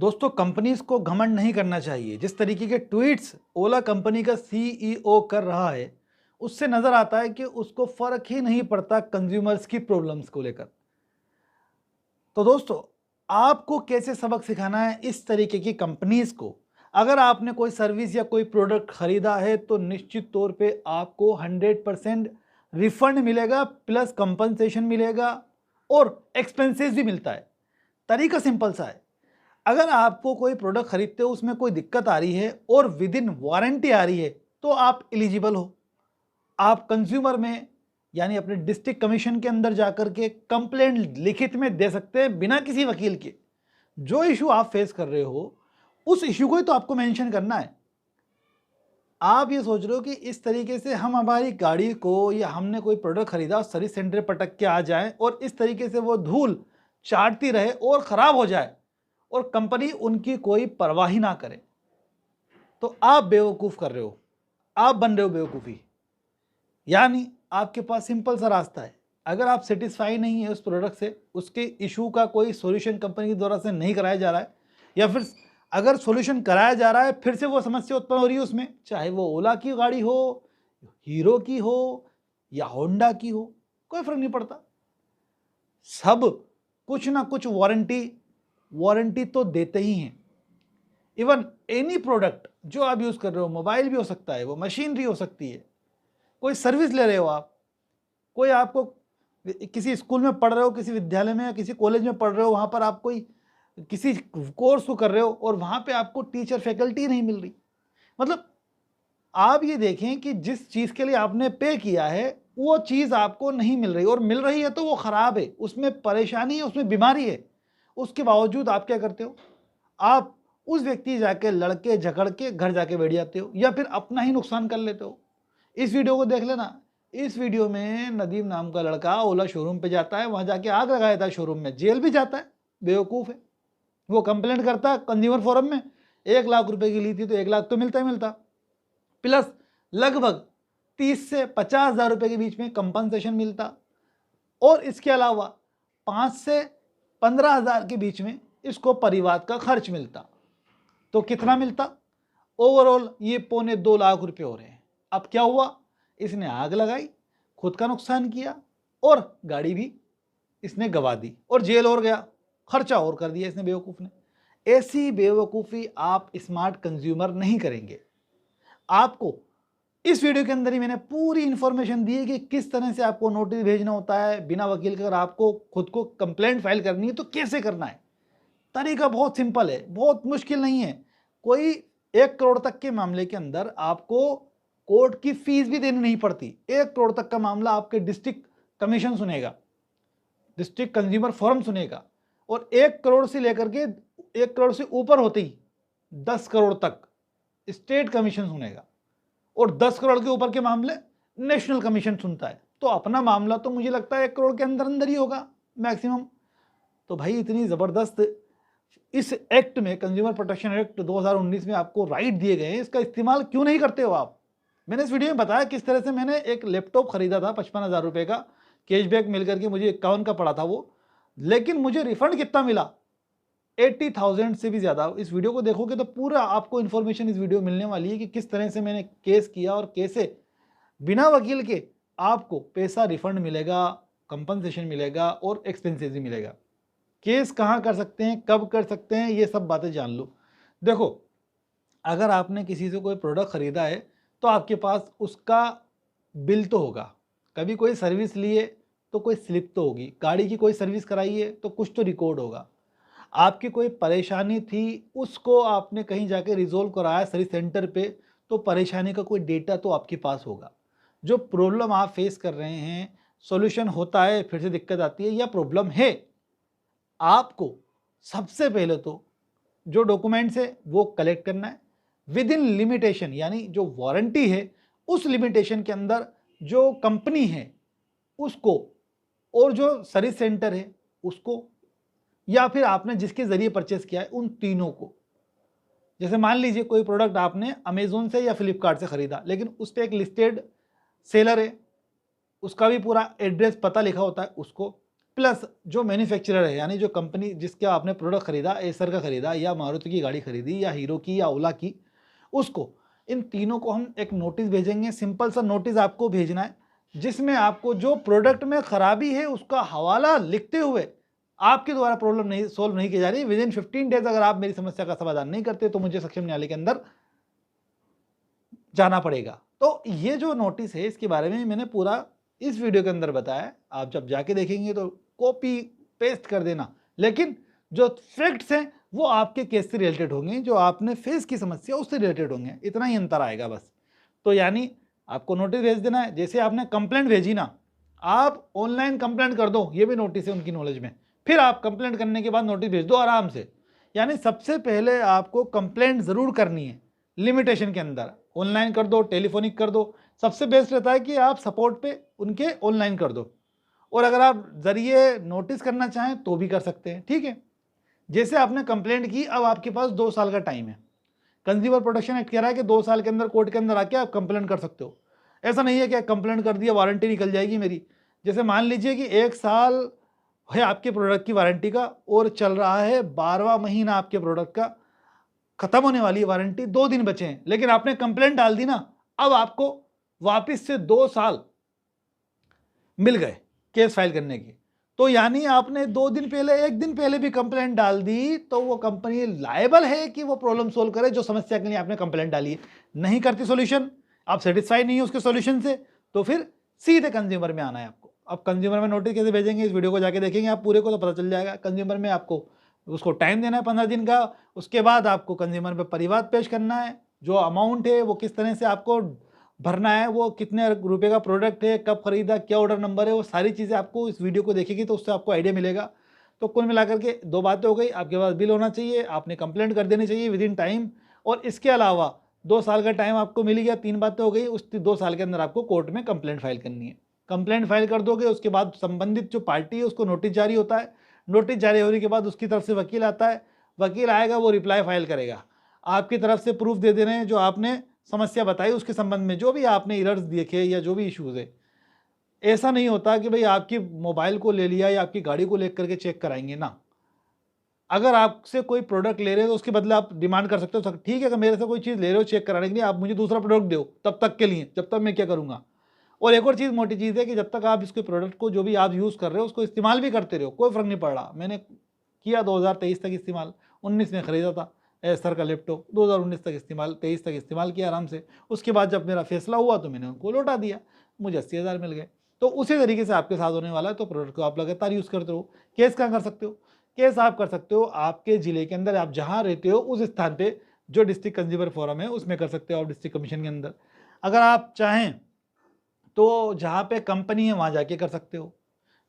दोस्तों कंपनीज को घमंड नहीं करना चाहिए। जिस तरीके के ट्वीट्स ओला कंपनी का सीईओ कर रहा है, उससे नजर आता है कि उसको फर्क ही नहीं पड़ता कंज्यूमर्स की प्रॉब्लम्स को लेकर। तो दोस्तों, आपको कैसे सबक सिखाना है इस तरीके की कंपनीज को। अगर आपने कोई सर्विस या कोई प्रोडक्ट खरीदा है तो निश्चित तौर पे आपको 100% रिफंड मिलेगा, प्लस कंपनसेशन मिलेगा और एक्सपेंसेस भी मिलता है। तरीका सिंपल सा है। अगर आपको कोई प्रोडक्ट खरीदते हो, उसमें कोई दिक्कत आ रही है और विद इन वारंटी आ रही है, तो आप एलिजिबल हो। आप कंज्यूमर में यानी अपने डिस्ट्रिक्ट कमीशन के अंदर जाकर के कंप्लेंट लिखित में दे सकते हैं बिना किसी वकील के। जो इशू आप फेस कर रहे हो उस इशू को ही तो आपको मेंशन करना है। आप ये सोच रहे हो कि इस तरीके से हम हमारी गाड़ी को या हमने कोई प्रोडक्ट खरीदा सर्विस सेंटर पटक के आ जाए और इस तरीके से वो धूल चाटती रहे और ख़राब हो जाए और कंपनी उनकी कोई परवाह ही ना करे, तो आप बेवकूफ़ कर रहे हो, आप बन रहे हो बेवकूफ़ी। यानी आपके पास सिंपल सा रास्ता है। अगर आप सेटिस्फाई नहीं है उस प्रोडक्ट से, उसके इशू का कोई सॉल्यूशन कंपनी के द्वारा से नहीं कराया जा रहा है, या फिर अगर सॉल्यूशन कराया जा रहा है फिर से वो समस्या उत्पन्न हो रही है उसमें, चाहे वो ओला की गाड़ी हो, हीरो की हो या होंडा की हो, कोई फर्क नहीं पड़ता। सब कुछ ना कुछ वारंटी तो देते ही हैं। इवन एनी प्रोडक्ट जो आप यूज़ कर रहे हो, मोबाइल भी हो सकता है, वो मशीनरी हो सकती है, कोई सर्विस ले रहे हो आप, कोई आपको किसी स्कूल में पढ़ रहे हो, किसी विद्यालय में या किसी कॉलेज में पढ़ रहे हो, वहाँ पर आप कोई किसी कोर्स को कर रहे हो और वहाँ पे आपको टीचर फैकल्टी नहीं मिल रही। मतलब आप ये देखें कि जिस चीज़ के लिए आपने पे किया है वो चीज़ आपको नहीं मिल रही, और मिल रही है तो वो ख़राब है, उसमें परेशानी है, उसमें बीमारी है। उसके बावजूद आप क्या करते हो, आप उस व्यक्ति जाके लड़के झगड़ के घर जाके बैठ जाते हो या फिर अपना ही नुकसान कर लेते हो। इस वीडियो को देख लेना। इस वीडियो में नदीम नाम का लड़का ओला शोरूम पे जाता है, वहाँ जाके आग लगा देता है शोरूम में, जेल भी जाता है, बेवकूफ़ है। वो कंप्लेंट करता है कंज्यूमर फोरम में, 1 लाख रुपए की ली थी तो 1 लाख तो मिलता ही मिलता, प्लस लगभग 30 से 50 हज़ार रुपए के बीच में कंपनसेशन मिलता, और इसके अलावा 5 से 15 हज़ार के बीच में इसको परिवार का खर्च मिलता। तो कितना मिलता? ओवरऑल ये 2.25 लाख रुपए हो रहे हैं। अब क्या हुआ, इसने आग लगाई, खुद का नुकसान किया और गाड़ी भी इसने गवा दी और जेल और गया, खर्चा और कर दिया इसने बेवकूफ़ ने। ऐसी बेवकूफ़ी आप स्मार्ट कंज्यूमर नहीं करेंगे। आपको इस वीडियो के अंदर ही मैंने पूरी इंफॉर्मेशन दी है कि किस तरह से आपको नोटिस भेजना होता है बिना वकील के। अगर आपको खुद को कंप्लेंट फाइल करनी है तो कैसे करना है। तरीका बहुत सिंपल है, बहुत मुश्किल नहीं है। कोई 1 करोड़ तक के मामले के अंदर आपको कोर्ट की फीस भी देनी नहीं पड़ती। 1 करोड़ तक का मामला आपके डिस्ट्रिक्ट कमीशन सुनेगा, डिस्ट्रिक्ट कंज्यूमर फोरम सुनेगा, और 1 करोड़ से लेकर के 1 करोड़ से ऊपर होते ही 10 करोड़ तक स्टेट कमीशन सुनेगा, और 10 करोड़ के ऊपर के मामले नेशनल कमीशन सुनता है। तो अपना मामला तो मुझे लगता है 1 करोड़ के अंदर अंदर ही होगा मैक्सिमम। तो भाई इतनी ज़बरदस्त इस एक्ट में, कंज्यूमर प्रोटेक्शन एक्ट 2019 में आपको राइट दिए गए हैं, इसका इस्तेमाल क्यों नहीं करते हो आप। मैंने इस वीडियो में बताया किस तरह से मैंने एक लैपटॉप खरीदा था 55,000 रुपये का, कैशबैक मिल करके मुझे 51 का पड़ा था वो, लेकिन मुझे रिफंड कितना मिला, 80,000 से भी ज़्यादा। इस वीडियो को देखोगे तो पूरा आपको इन्फॉर्मेशन इस वीडियो मिलने वाली है कि किस तरह से मैंने केस किया और कैसे बिना वकील के आपको पैसा रिफंड मिलेगा, कंपनसेशन मिलेगा और एक्सपेंसेस भी मिलेगा। केस कहाँ कर सकते हैं, कब कर सकते हैं, ये सब बातें जान लो। देखो, अगर आपने किसी से कोई प्रोडक्ट खरीदा है तो आपके पास उसका बिल तो होगा, कभी कोई सर्विस लिए तो कोई स्लिप तो होगी, गाड़ी की कोई सर्विस कराई है तो कुछ तो रिकॉर्ड होगा, आपकी कोई परेशानी थी उसको आपने कहीं जाके रिजोल्व कराया सर्विस सेंटर पे तो परेशानी का कोई डेटा तो आपके पास होगा। जो प्रॉब्लम आप फेस कर रहे हैं, सॉल्यूशन होता है फिर से दिक्कत आती है या प्रॉब्लम है, आपको सबसे पहले तो जो डॉक्यूमेंट्स है वो कलेक्ट करना है विद इन लिमिटेशन, यानी जो वारंटी है उस लिमिटेशन के अंदर जो कंपनी है उसको, और जो सर्विस सेंटर है उसको, या फिर आपने जिसके ज़रिए परचेस किया है उन तीनों को। जैसे मान लीजिए कोई प्रोडक्ट आपने अमेज़ोन से या फ्लिपकार्ट से ख़रीदा, लेकिन उस पर एक लिस्टेड सेलर है, उसका भी पूरा एड्रेस पता लिखा होता है, उसको। प्लस जो मैन्युफैक्चरर है, यानी जो कंपनी जिसका आपने प्रोडक्ट खरीदा, एसर का खरीदा या मारुति की गाड़ी खरीदी या हीरो की या ओला की, उसको, इन तीनों को हम एक नोटिस भेजेंगे। सिंपल सा नोटिस आपको भेजना है, जिसमें आपको जो प्रोडक्ट में खराबी है उसका हवाला लिखते हुए आपके द्वारा प्रॉब्लम नहीं सोल्व नहीं की जा रही, विद इन 15 डेज अगर आप मेरी समस्या का समाधान नहीं करते तो मुझे सक्षम न्यायालय के अंदर जाना पड़ेगा। तो ये जो नोटिस है इसके बारे में मैंने पूरा इस वीडियो के अंदर बताया। आप जब जाके देखेंगे तो कॉपी पेस्ट कर देना, लेकिन जो फैक्ट्स हैं वो आपके केस से रिलेटेड होंगे, जो आपने फेस की समस्या उससे रिलेटेड होंगे, इतना ही अंतर आएगा बस। तो यानी आपको नोटिस भेज देना है, जैसे आपने कंप्लेंट भेजी ना, आप ऑनलाइन कंप्लेंट कर दो, ये भी नोटिस है उनकी नॉलेज में, फिर आप कंप्लेंट करने के बाद नोटिस भेज दो आराम से। यानी सबसे पहले आपको कंप्लेंट ज़रूर करनी है लिमिटेशन के अंदर, ऑनलाइन कर दो, टेलीफोनिक कर दो, सबसे बेस्ट रहता है कि आप सपोर्ट पे उनके ऑनलाइन कर दो, और अगर आप जरिए नोटिस करना चाहें तो भी कर सकते हैं, ठीक है। जैसे आपने कंप्लेंट की, अब आपके पास 2 साल का टाइम है। कंज्यूमर प्रोटेक्शन एक्ट कह रहा है कि 2 साल के अंदर कोर्ट के अंदर आके आप कंप्लेंट कर सकते हो। ऐसा नहीं है कि कंप्लेंट कर दिया वारंटी निकल जाएगी मेरी। जैसे मान लीजिए कि 1 साल है आपके प्रोडक्ट की वारंटी का और चल रहा है 12वां महीना आपके प्रोडक्ट का, खत्म होने वाली वारंटी, 2 दिन बचे हैं, लेकिन आपने कंप्लेंट डाल दी ना, अब आपको वापस से 2 साल मिल गए केस फाइल करने की। तो यानी आपने 2 दिन पहले, 1 दिन पहले भी कंप्लेंट डाल दी तो वो कंपनी लायबल है कि वो प्रॉब्लम सोल्व करे जो समस्या के लिए आपने कंप्लेंट डाली है। नहीं करती सोल्यूशन, आप सेटिस्फाई नहीं है उसके सोल्यूशन से, तो फिर सीधे कंज्यूमर में आना है आपको। अब कंज्यूमर में नोटिस कैसे भेजेंगे, इस वीडियो को जाके देखेंगे आप पूरे को तो पता चल जाएगा। कंज्यूमर में आपको उसको टाइम देना है 15 दिन का, उसके बाद आपको कंज्यूमर पे परिवाद पेश करना है, जो अमाउंट है वो किस तरह से आपको भरना है, वो कितने रुपए का प्रोडक्ट है, कब खरीदा, क्या ऑर्डर नंबर है, वो सारी चीज़ें आपको इस वीडियो को देखेगी तो उससे आपको आइडिया मिलेगा। तो कुल मिलाकर के 2 बातें हो गई, आपके पास बिल होना चाहिए, आपने कंप्लेंट कर देनी चाहिए विद इन टाइम, और इसके अलावा 2 साल का टाइम आपको मिल गया। 3 बातें हो गई, उस 2 साल के अंदर आपको कोर्ट में कंप्लेंट फाइल करनी है। कंप्लेंट फाइल कर दोगे, उसके बाद संबंधित जो पार्टी है उसको नोटिस जारी होता है। नोटिस जारी होने के बाद उसकी तरफ से वकील आता है, वकील आएगा, वो रिप्लाई फाइल करेगा, आपकी तरफ से प्रूफ दे देने हैं जो आपने समस्या बताई उसके संबंध में, जो भी आपने एरर्स देखे या जो भी इश्यूज है। ऐसा नहीं होता कि भाई आपकी मोबाइल को ले लिया या आपकी गाड़ी को लेकर के चेक कराएंगे ना। अगर आपसे कोई प्रोडक्ट ले रहे हो तो उसके बदले आप डिमांड कर सकते हो, ठीक है, अगर मेरे से कोई चीज़ ले रहे हो चेक कराने के लिए, आप मुझे दूसरा प्रोडक्ट दो तब तक के लिए, जब तक मैं क्या करूँगा। और एक और चीज़, मोटी चीज़ है कि जब तक आप इसके प्रोडक्ट को, जो भी आप यूज़ कर रहे हो, उसको इस्तेमाल भी करते रहो, कोई फ़र्क नहीं पड़ रहा। मैंने किया 2023 तक इस्तेमाल, 19 में ख़रीदा था एसर का लैपटॉप, 2019 तक इस्तेमाल, 23 तक इस्तेमाल किया आराम से। उसके बाद जब मेरा फैसला हुआ तो मैंने उनको लौटा दिया, मुझे 80,000 मिल गए। तो उसी तरीके से आपके साथ होने वाला है। तो प्रोडक्ट को आप लगातार यूज़ करते रहो। केस कहाँ कर सकते हो, केस आप कर सकते हो आपके ज़िले के अंदर, आप जहाँ रहते हो उस स्थान पे जो डिस्ट्रिक्ट कंज्यूमर फोरम है उसमें कर सकते हो आप, डिस्ट्रिक्ट कमीशन के अंदर। अगर आप चाहें तो जहाँ पे कंपनी है वहाँ जाके कर सकते हो,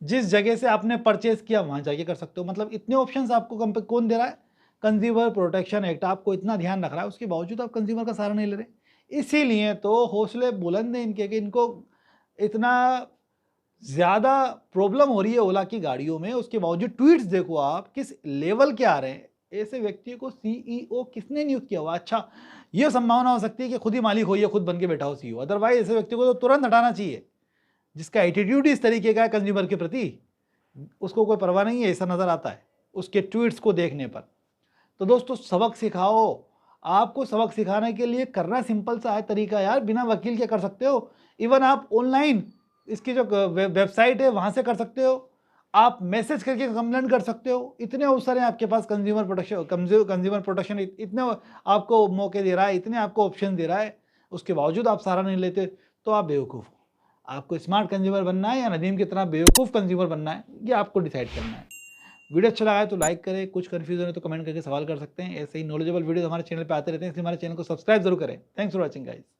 जिस जगह से आपने परचेज किया वहाँ जाके कर सकते हो। मतलब इतने ऑप्शंस आपको कौन दे रहा है, कंज्यूमर प्रोटेक्शन एक्ट आपको इतना ध्यान रख रहा है, उसके बावजूद आप कंज्यूमर का सहारा नहीं ले रहे। इसीलिए तो हौसले बुलंद हैं इनके कि इनको इतना ज़्यादा प्रॉब्लम हो रही है ओला की गाड़ियों में, उसके बावजूद ट्वीट्स देखो आप किस लेवल के आ रहे हैं। ऐसे व्यक्ति को सीईओ किसने नियुक्त किया हुआ? अच्छा, ये संभावना हो सकती है कि खुद ही मालिक हो या खुद बन के बैठा हो सीईओ, अदरवाइज ऐसे व्यक्ति को तो तुरंत हटाना चाहिए। जिसका एटीट्यूड इस तरीके का है कंज्यूमर के प्रति, उसको कोई परवाह नहीं है, ऐसा नज़र आता है उसके ट्वीट्स को देखने पर। तो दोस्तों, सबक सिखाओ। आपको सबक सिखाने के लिए करना सिंपल सा है तरीका यार, बिना वकील के कर सकते हो। इवन आप ऑनलाइन इसकी जो वेबसाइट है वहाँ से कर सकते हो, आप मैसेज करके कंप्लेंट कर सकते हो। इतने अवसर हैं आपके पास, कंज्यूमर प्रोटेक्शन इतने आपको मौके दे रहा है, इतने आपको ऑप्शन दे रहा है, उसके बावजूद आप सहारा नहीं लेते तो आप बेवकूफ़ हो। आपको स्मार्ट कंज्यूमर बनना है या नदीम की तरह बेवकूफ़ कंज्यूमर बनना है, ये आपको डिसाइड करना है। वीडियो अच्छा लगा है तो लाइक करें, कुछ कन्फ्यूजन है तो कमेंट करके सवाल कर सकते हैं। ऐसे ही नॉलेजेबल वीडियो हमारे चैनल पे आते रहते हैं, इसलिए हमारे चैनल को सब्सक्राइब जरूर करें। Thanks for watching guys.